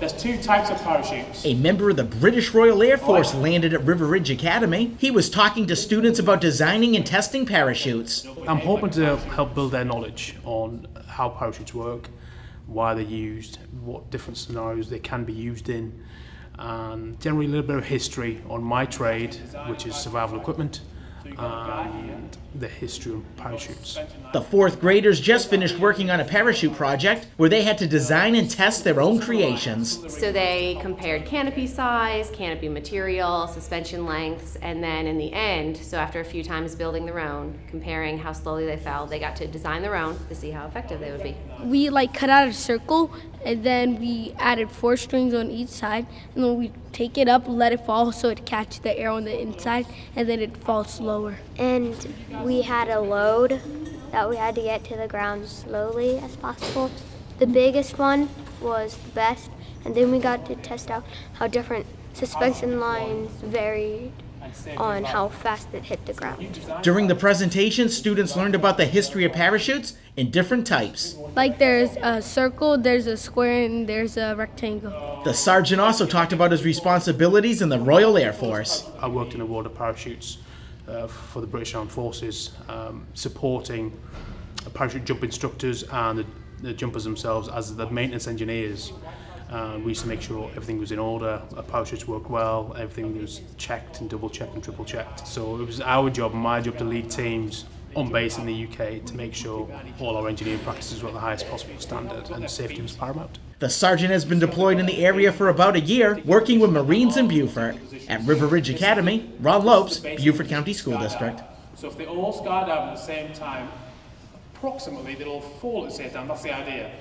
there's two types of parachutes. A member of the British Royal Air Force landed at River Ridge Academy. He was talking to students about designing and testing parachutes. I'm hoping to help build their knowledge on how parachutes work, why they're used, what different scenarios they can be used in, and generally a little bit of history on my trade, which is survival equipment, and the history of parachutes. The fourth graders just finished working on a parachute project where they had to design and test their own creations. So they compared canopy size, canopy material, suspension lengths, and then in the end, so after a few times building their own, comparing how slowly they fell, they got to design their own to see how effective they would be. We cut out a circle, and then we added 4 strings on each side, and then we take it up, let it fall so it catches the air on the inside, and then it falls slower. And we had a load that we had to get to the ground slowly as possible. The biggest one was the best, and then we got to test out how different suspension lines varied on how fast it hit the ground. During the presentation, students learned about the history of parachutes in different types. There's a circle, there's a square, and there's a rectangle. The sergeant also talked about his responsibilities in the Royal Air Force. I worked in a ward of parachutes for the British Armed Forces, supporting parachute jump instructors and the jumpers themselves as the maintenance engineers. We used to make sure everything was in order, our parachutes worked well, everything was checked and double checked and triple checked. So it was our job, my job, to lead teams on base in the UK to make sure all our engineering practices were at the highest possible standard and safety was paramount. The sergeant has been deployed in the area for about a year, working with Marines in Beaufort. At River Ridge Academy, Ron Lopes, Beaufort County School District. So if they all skydive at the same time, approximately they'll all fall at the same time, that's the idea.